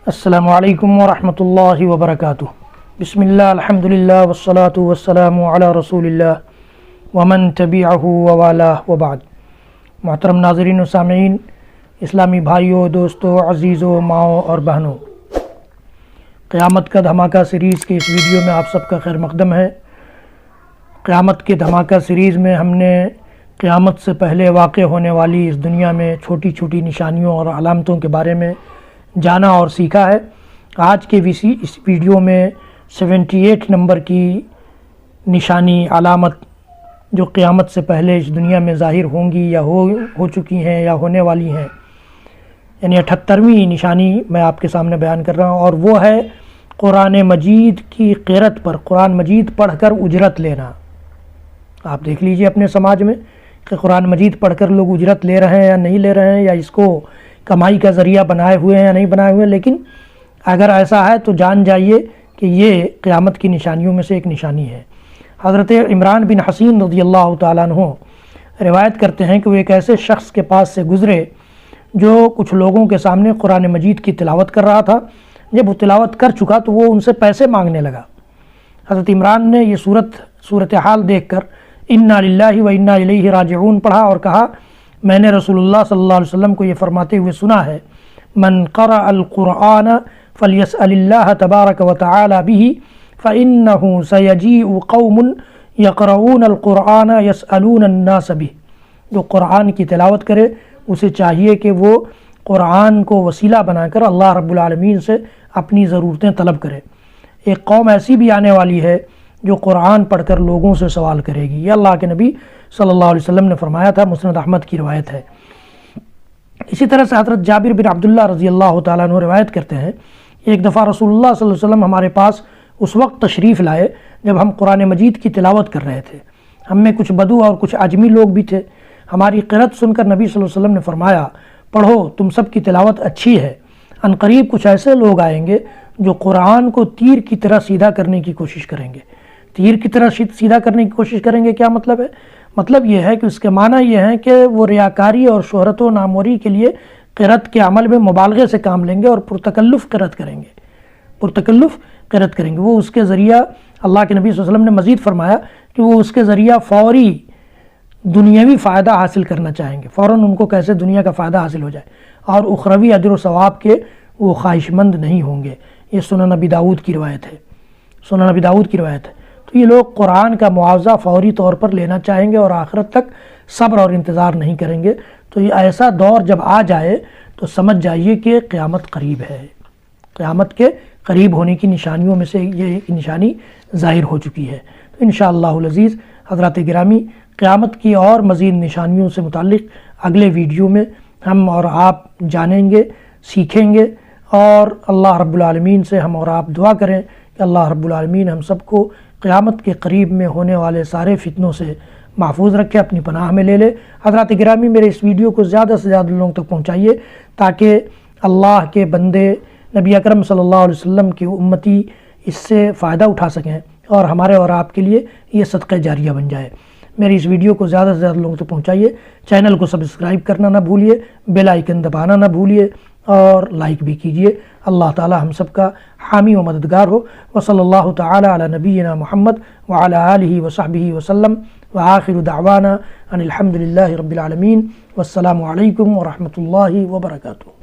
السلام علیکم ورحمۃ اللہ وبرکاتہ۔ بسم اللہ الحمدللہ والصلاة والسلام علی رسول اللہ ومن تبعہ ووالاہ وبعد۔ محترم ناظرین و سامعین، اسلامی بھائیوں، دوستوں، عزیزوں، ماؤں اور بہنوں، قیامت کا دھماکہ سیریز کے اس ویڈیو میں آپ سب کا خیر مقدم ہے۔ قیامت کے دھماکہ سیریز میں ہم نے قیامت سے پہلے واقع ہونے والی اس دنیا میں چھوٹی چھوٹی نشانیوں اور علامتوں کے بارے میں جانا اور سیکھا ہے۔ آج کے اس ویڈیو میں 78 نمبر کی نشانی، علامت جو قیامت سے پہلے اس دنیا میں ظاہر ہوں گی یا ہو چکی ہیں یا ہونے والی ہیں، یعنی 78ویں نشانی میں آپ کے سامنے بیان کر رہا ہوں، اور وہ ہے قرآن مجید کی قرأت پر قرآن مجید پڑھ کر اجرت لینا۔ آپ دیکھ لیجئے اپنے سماج میں کہ قرآن مجید پڑھ کر لوگ اجرت لے رہے ہیں یا نہیں لے رہے ہیں، یا اس کو کمائی کا ذریعہ بنائے ہوئے ہیں یا نہیں بنائے ہوئے ہیں۔ لیکن اگر ایسا ہے تو جان جائیے کہ یہ قیامت کی نشانیوں میں سے ایک نشانی ہے۔ حضرت عمران بن حسین رضی اللہ تعالیٰ عنہ روایت کرتے ہیں کہ وہ ایک ایسے شخص کے پاس سے گزرے جو کچھ لوگوں کے سامنے قرآن مجید کی تلاوت کر رہا تھا۔ جب وہ تلاوت کر چکا تو وہ ان سے پیسے مانگنے لگا۔ حضرت عمران نے یہ صورتحال دیکھ کر انا للہ و انا الیہ راجعون پڑھا اور کہا، میں نے رسول اللہ صلی اللہ علیہ وسلم کو یہ فرماتے ہوئے سنا ہے، من قرأ القرآن فلیسأل اللہ تبارک وتعالی بہ فإنہ سیجیء قوم یقرؤون القرآن یسألون الناس بہ۔ جو قرآن کی تلاوت کرے اسے چاہیے کہ وہ قرآن کو وسیلہ بنا کر اللہ رب العالمین سے اپنی ضرورتیں طلب کرے۔ ایک قوم ایسی بھی آنے والی ہے جو قرآن پڑھ کر لوگوں سے سوال کرے گی۔ یہ اللہ کے نبی صلی اللہ علیہ وسلم نے فرمایا تھا، مسند احمد کی روایت ہے۔ اسی طرح سے حضرت جابر بن عبداللہ رضی اللہ تعالیٰ عنہ روایت کرتے ہیں، ایک دفعہ رسول اللہ صلی اللہ علیہ وسلم ہمارے پاس اس وقت تشریف لائے جب ہم قرآن مجید کی تلاوت کر رہے تھے۔ ہم میں کچھ بدو اور کچھ عجمی لوگ بھی تھے۔ ہماری قرأت سن کر نبی صلی اللہ علیہ وسلم نے فرمایا، پڑھو، تم سب کی تلاوت اچھی ہے، ان قریب کچھ ایسے لوگ آئیں گے جو قرآن کو تیر کی طرح سیدھا کرنے کی کوشش کریں گے۔ تیر کی طرح سیدھا کرنے کی کوشش کریں گے کیا مطلب ہے؟ مطلب یہ ہے کہ اس کے معنی یہ ہے کہ وہ ریاکاری اور شہرت و ناموری کے لیے قرأت کے عمل میں مبالغے سے کام لیں گے اور پرتکلف قرأت کریں گے۔ وہ اس کے ذریعہ، اللہ کے نبی صلی اللہ علیہ وسلم نے مزید فرمایا کہ وہ اس کے ذریعہ فوری دنیاوی فائدہ حاصل کرنا چاہیں گے، فوراً ان کو کیسے دنیا کا فائدہ حاصل ہو جائے، اور اخروی اجر و ثواب کے وہ خواہش مند نہیں ہوں گے۔ یہ سنن ابی داؤد کی روایت ہے۔ تو یہ لوگ قرآن کا معاوضہ فوری طور پر لینا چاہیں گے اور آخرت تک صبر اور انتظار نہیں کریں گے۔ تو یہ ایسا دور جب آ جائے تو سمجھ جائیے کہ قیامت قریب ہے۔ قیامت کے قریب ہونے کی نشانیوں میں سے یہ نشانی ظاہر ہو چکی ہے۔ تو انشاءاللہ العزیز حضرات گرامی، قیامت کی اور مزید نشانیوں سے متعلق اگلے ویڈیو میں ہم اور آپ جانیں گے، سیکھیں گے، اور اللہ رب العالمین سے ہم اور آپ دعا کریں کہ اللہ رب العالمین ہم سب کو قیامت کے قریب میں ہونے والے سارے فتنوں سے محفوظ رکھے، اپنی پناہ میں لے لے۔ حضرات گرامی، میرے اس ویڈیو کو زیادہ سے زیادہ لوگوں تک پہنچائیے تاکہ اللہ کے بندے، نبی اکرم صلی اللہ علیہ وسلم کی امتی اس سے فائدہ اٹھا سکیں اور ہمارے اور آپ کے لیے یہ صدقہ جاریہ بن جائے۔ میری اس ویڈیو کو زیادہ سے زیادہ لوگوں تک پہنچائیے، چینل کو سبسکرائب کرنا نہ بھولیے، بیل آئیکن دبانا نہ بھولیے، اور لائک بھی کیجئے۔ اللہ تعالی ہم سب کا حامی و مددگار ہو۔ وصلی اللہ تعالی علی نبینا محمد وعلی آلہ وصحبہ وسلم، وآخر دعوانا ان الحمد للہ رب العالمین، والسلام علیکم ورحمۃ اللہ وبرکاتہ۔